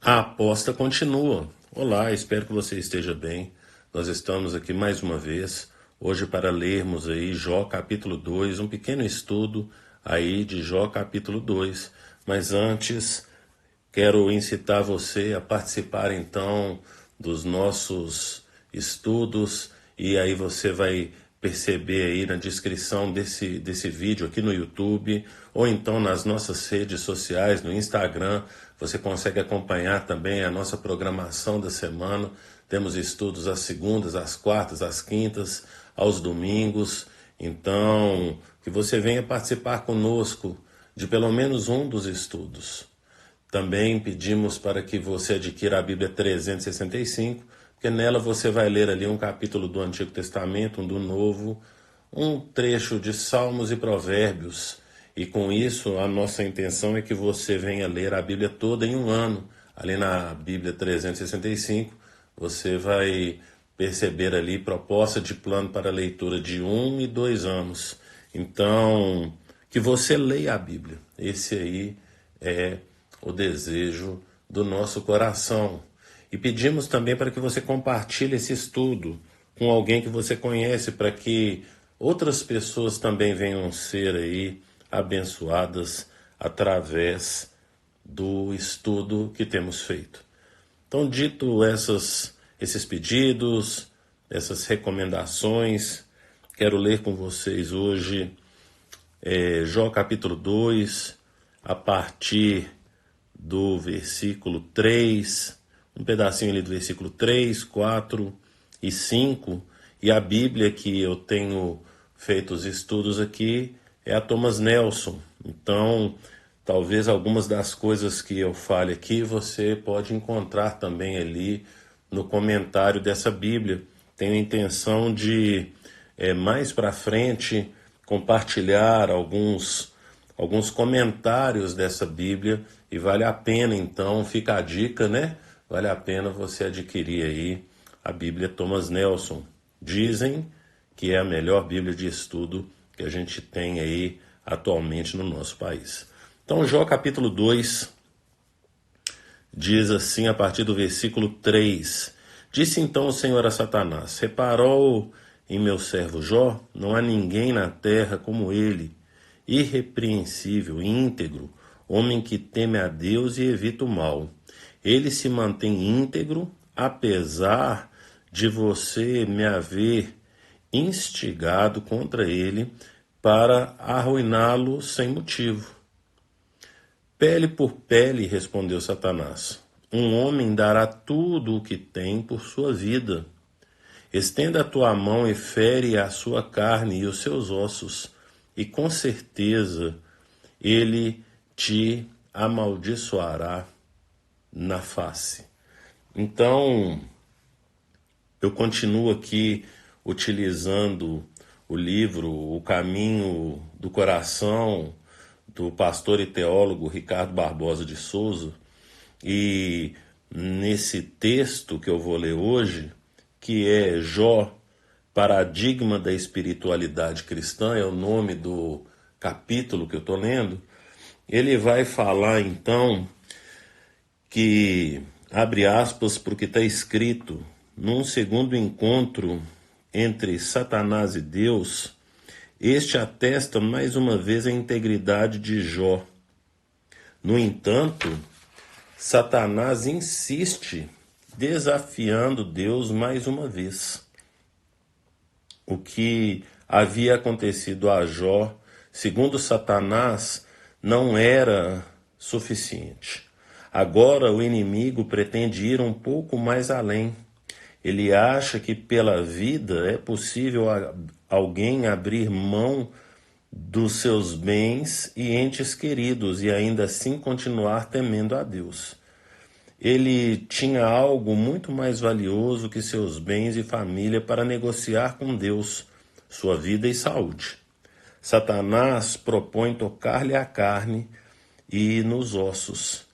A aposta continua. Olá, espero que você esteja bem. Nós estamos aqui mais uma vez, hoje para lermos aí Jó capítulo 2, um pequeno estudo aí de Jó capítulo 2. Mas antes, quero incitar você a participar então dos nossos estudos e aí você vai perceber aí na descrição desse vídeo aqui no YouTube ou então nas nossas redes sociais, no Instagram, você consegue acompanhar também a nossa programação da semana. Temos estudos às segundas, às quartas, às quintas, aos domingos. Então, que você venha participar conosco de pelo menos um dos estudos. Também pedimos para que você adquira a Bíblia 365, porque nela você vai ler ali um capítulo do Antigo Testamento, um do Novo, um trecho de Salmos e Provérbios. E com isso, a nossa intenção é que você venha ler a Bíblia toda em um ano. Ali na Bíblia 365, você vai perceber ali proposta de plano para leitura de 1 e 2 anos. Então, que você leia a Bíblia. Esse aí é o desejo do nosso coração. E pedimos também para que você compartilhe esse estudo com alguém que você conhece, para que outras pessoas também venham ser aí abençoadas através do estudo que temos feito. Então, dito esses pedidos, essas recomendações, quero ler com vocês hoje Jó capítulo 2, a partir do versículo 3, um pedacinho ali do versículo 3, 4 e 5, e a Bíblia que eu tenho feito os estudos aqui é a Thomas Nelson. Então, talvez algumas das coisas que eu fale aqui você pode encontrar também ali no comentário dessa Bíblia. Tenho a intenção de, mais para frente, compartilhar alguns comentários dessa Bíblia e vale a pena, então, fica a dica, né? Vale a pena você adquirir aí a Bíblia Thomas Nelson. Dizem que é a melhor Bíblia de estudo que a gente tem aí atualmente no nosso país. Então, Jó capítulo 2 diz assim a partir do versículo 3: Disse então o Senhor a Satanás: Reparou em meu servo Jó? Não há ninguém na terra como ele, irrepreensível, íntegro, homem que teme a Deus e evita o mal. Ele se mantém íntegro, apesar de você me haver instigado contra ele para arruiná-lo sem motivo. Pele por pele, respondeu Satanás. Um homem dará tudo o que tem por sua vida. Estenda a tua mão e fere a sua carne e os seus ossos, e com certeza ele te amaldiçoará na face. Então, eu continuo aqui utilizando o livro O Caminho do Coração, do pastor e teólogo Ricardo Barbosa de Souza, e nesse texto que eu vou ler hoje, que é Jó, Paradigma da Espiritualidade Cristã, é o nome do capítulo que eu estou lendo, ele vai falar então que, abre aspas para o que está escrito, num segundo encontro entre Satanás e Deus, este atesta mais uma vez a integridade de Jó. No entanto, Satanás insiste, desafiando Deus mais uma vez. O que havia acontecido a Jó, segundo Satanás, não era suficiente. Agora o inimigo pretende ir um pouco mais além. Ele acha que pela vida é possível alguém abrir mão dos seus bens e entes queridos e ainda assim continuar temendo a Deus. Ele tinha algo muito mais valioso que seus bens e família para negociar com Deus, sua vida e saúde. Satanás propõe tocar-lhe a carne e nos ossos.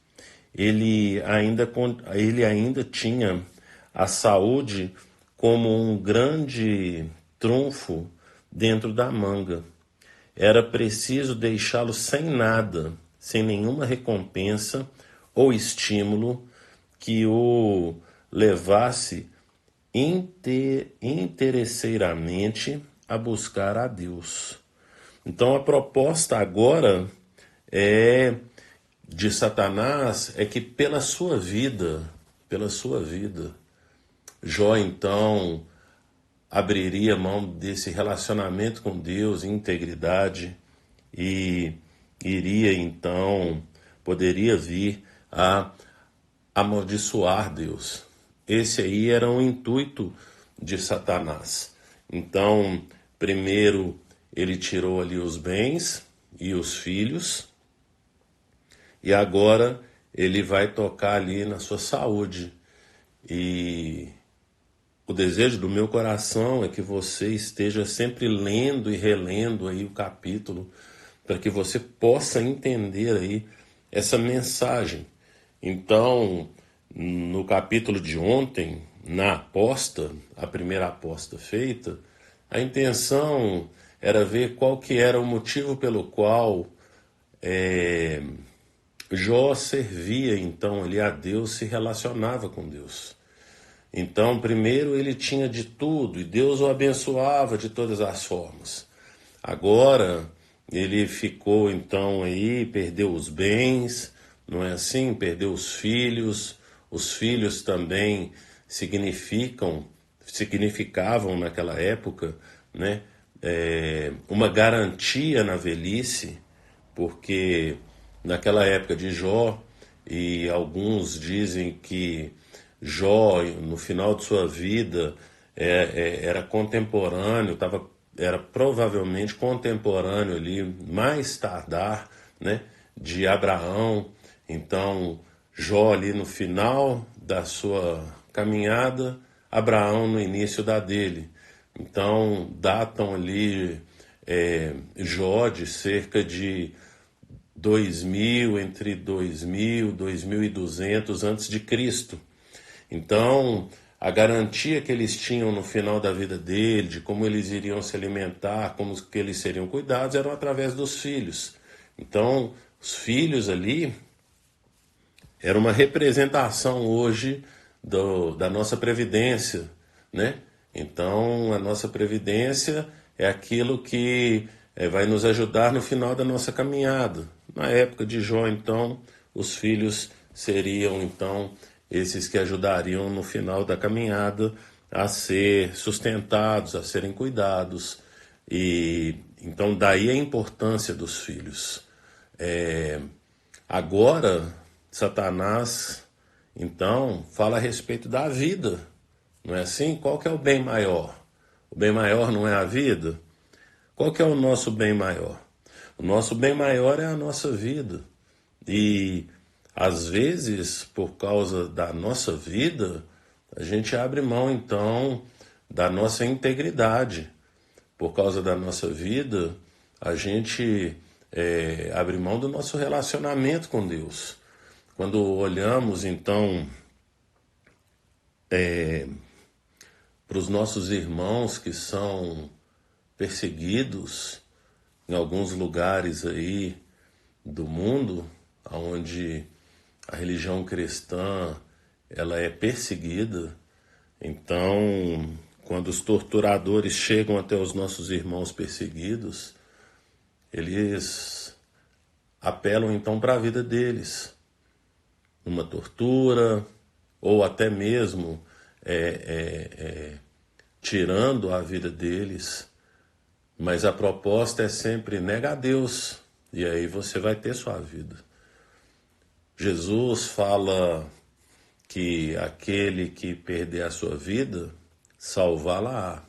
Ele ainda tinha a saúde como um grande trunfo dentro da manga. Era preciso deixá-lo sem nada, sem nenhuma recompensa ou estímulo, que o levasse interesseiramente a buscar a Deus. Então a proposta agora é de Satanás é que pela sua vida, Jó então abriria mão desse relacionamento com Deus, integridade, e iria então, poderia vir a amaldiçoar Deus. Esse aí era o intuito de Satanás. Então, primeiro ele tirou ali os bens e os filhos, e agora ele vai tocar ali na sua saúde. E o desejo do meu coração é que você esteja sempre lendo e relendo aí o capítulo, para que você possa entender aí essa mensagem. Então, no capítulo de ontem, na aposta, a primeira aposta feita, a intenção era ver qual que era o motivo pelo qual Jó servia então ali a Deus, se relacionava com Deus. Então, primeiro ele tinha de tudo e Deus o abençoava de todas as formas. Agora, ele ficou então aí, perdeu os bens, não é assim? Perdeu os filhos também significavam naquela época, né? Uma garantia na velhice, porque naquela época de Jó, e alguns dizem que Jó, no final de sua vida, era contemporâneo, era provavelmente contemporâneo ali, mais tardar, né, de Abraão. Então, Jó ali no final da sua caminhada, Abraão no início da dele. Então, datam ali Jó de cerca de 2000, entre 2000 e 2200 antes de Cristo. Então, a garantia que eles tinham no final da vida dele, de como eles iriam se alimentar, como que eles seriam cuidados, eram através dos filhos. Então, os filhos ali era uma representação hoje da nossa previdência, né? Então, a nossa previdência é aquilo que vai nos ajudar no final da nossa caminhada. Na época de Jó, então, os filhos seriam, então, esses que ajudariam no final da caminhada a ser sustentados, a serem cuidados. E então, daí a importância dos filhos. Agora, Satanás, então, fala a respeito da vida, não é assim? Qual que é o bem maior? O bem maior não é a vida? Qual que é o nosso bem maior? O nosso bem maior é a nossa vida. E, às vezes, por causa da nossa vida, a gente abre mão, então, da nossa integridade. Por causa da nossa vida, a gente abre mão do nosso relacionamento com Deus. Quando olhamos, então, para os nossos irmãos que são perseguidos em alguns lugares aí do mundo, onde a religião cristã ela é perseguida, então, quando os torturadores chegam até os nossos irmãos perseguidos, eles apelam então para a vida deles, numa tortura, ou até mesmo tirando a vida deles, mas a proposta é sempre nega a Deus, e aí você vai ter sua vida. Jesus fala que aquele que perder a sua vida, salvá-la-á.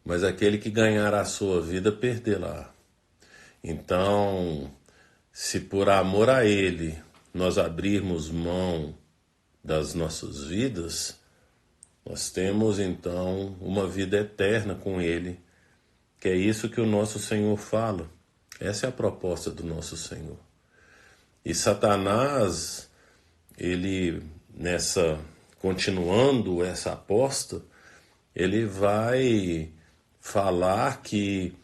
Mas aquele que ganhar a sua vida, perdê-la-á. Então, se por amor a Ele nós abrirmos mão das nossas vidas, nós temos então uma vida eterna com Ele, que é isso que o nosso Senhor fala. Essa é a proposta do nosso Senhor. E Satanás, ele continuando essa aposta, ele vai falar que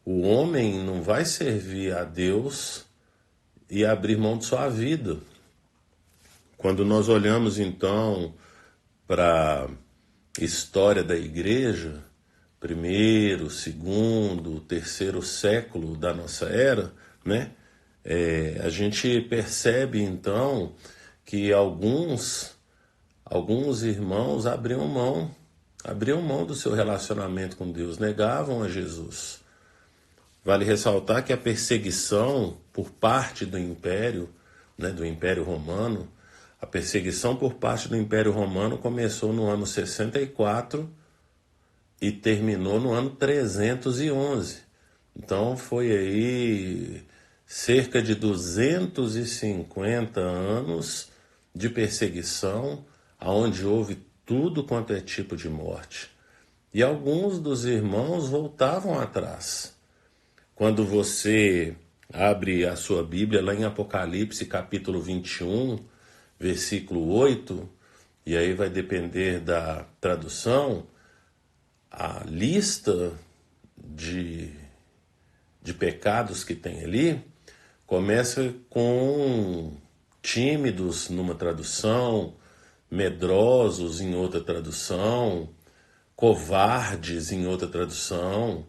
o homem não vai servir a Deus e abrir mão de sua vida. Quando nós olhamos então para a história da igreja, primeiro, segundo, terceiro século da nossa era, né? A gente percebe então que alguns irmãos abriam mão do seu relacionamento com Deus, negavam a Jesus. Vale ressaltar que a perseguição por parte do Império, né, do Império Romano, a perseguição por parte do Império Romano começou no ano 64 e terminou no ano 311. Então foi aí cerca de 250 anos de perseguição, onde houve tudo quanto é tipo de morte. E alguns dos irmãos voltavam atrás. Quando você abre a sua Bíblia lá em Apocalipse capítulo 21, versículo 8, e aí vai depender da tradução, a lista de pecados que tem ali começa com tímidos numa tradução, medrosos em outra tradução, covardes em outra tradução.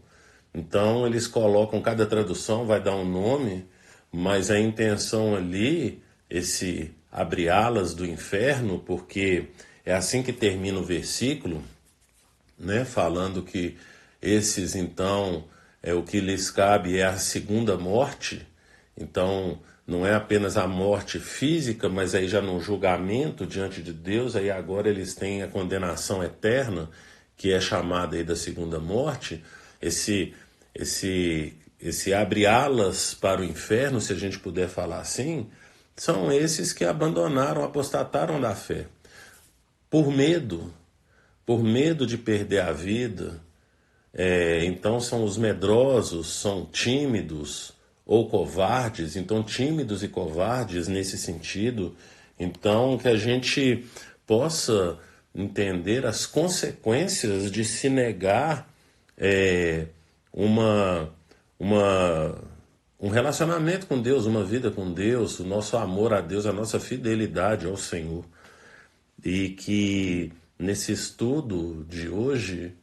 Então eles colocam, cada tradução vai dar um nome, mas a intenção ali, esse abre alas do inferno, porque é assim que termina o versículo, né, falando que esses então, o que lhes cabe é a segunda morte. Então não é apenas a morte física, mas aí já no julgamento diante de Deus, aí agora eles têm a condenação eterna, que é chamada aí da segunda morte. Esse abre alas para o inferno, se a gente puder falar assim, são esses que abandonaram, apostataram da fé, por medo de perder a vida. Então são os medrosos, são tímidos ou covardes, então tímidos e covardes nesse sentido. Então que a gente possa entender as consequências de se negar uma, um relacionamento com Deus, uma vida com Deus, o nosso amor a Deus, a nossa fidelidade ao Senhor. E que nesse estudo de hoje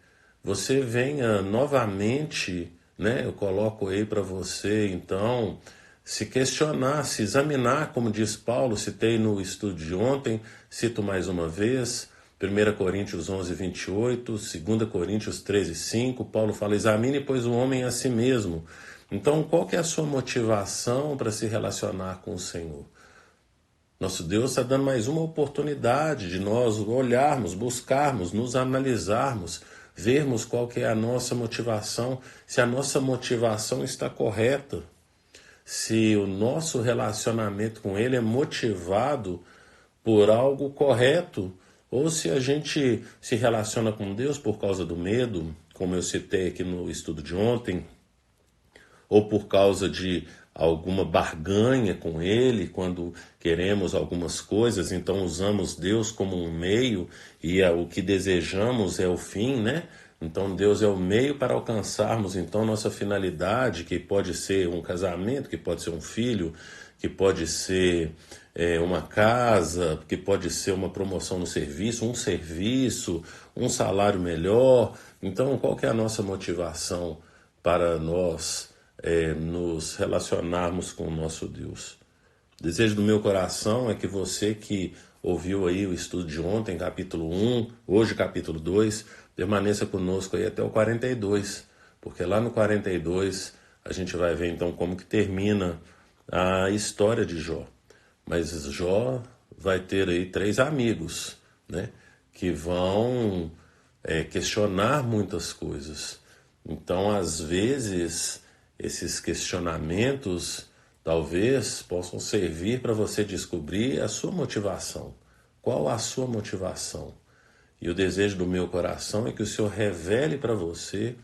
você venha novamente, né? Eu coloco aí para você, então, se questionar, se examinar, como diz Paulo, citei no estudo de ontem, cito mais uma vez, 1 Coríntios 11, 28, 2 Coríntios 13, 5, Paulo fala, examine, pois, o homem a si mesmo. Então, qual que é a sua motivação para se relacionar com o Senhor? Nosso Deus está dando mais uma oportunidade de nós olharmos, buscarmos, nos analisarmos, vermos qual que é a nossa motivação, se a nossa motivação está correta, se o nosso relacionamento com Ele é motivado por algo correto, ou se a gente se relaciona com Deus por causa do medo, como eu citei aqui no estudo de ontem, ou por causa de alguma barganha com Ele, quando queremos algumas coisas, então usamos Deus como um meio e o que desejamos é o fim, né? Então Deus é o meio para alcançarmos então nossa finalidade, que pode ser um casamento, que pode ser um filho, que pode ser uma casa, que pode ser uma promoção no serviço, um salário melhor. Então qual que é a nossa motivação para nós nos relacionarmos com o nosso Deus? O desejo do meu coração é que você que ouviu aí o estudo de ontem, capítulo 1, hoje capítulo 2, permaneça conosco aí até o 42, porque lá no 42 a gente vai ver então como que termina a história de Jó. Mas Jó vai ter aí 3 amigos, né, que vão questionar muitas coisas. Então, às vezes, esses questionamentos talvez possam servir para você descobrir a sua motivação. Qual a sua motivação? E o desejo do meu coração é que o Senhor revele para você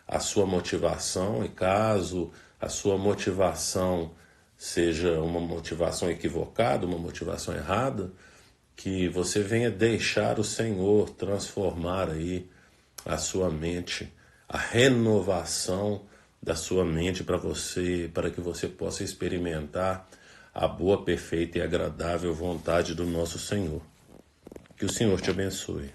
a sua motivação, e caso a sua motivação seja uma motivação equivocada, uma motivação errada, que você venha deixar o Senhor transformar aí a sua mente, a renovação da sua mente para você, para que você possa experimentar a boa, perfeita e agradável vontade do nosso Senhor. Que o Senhor te abençoe.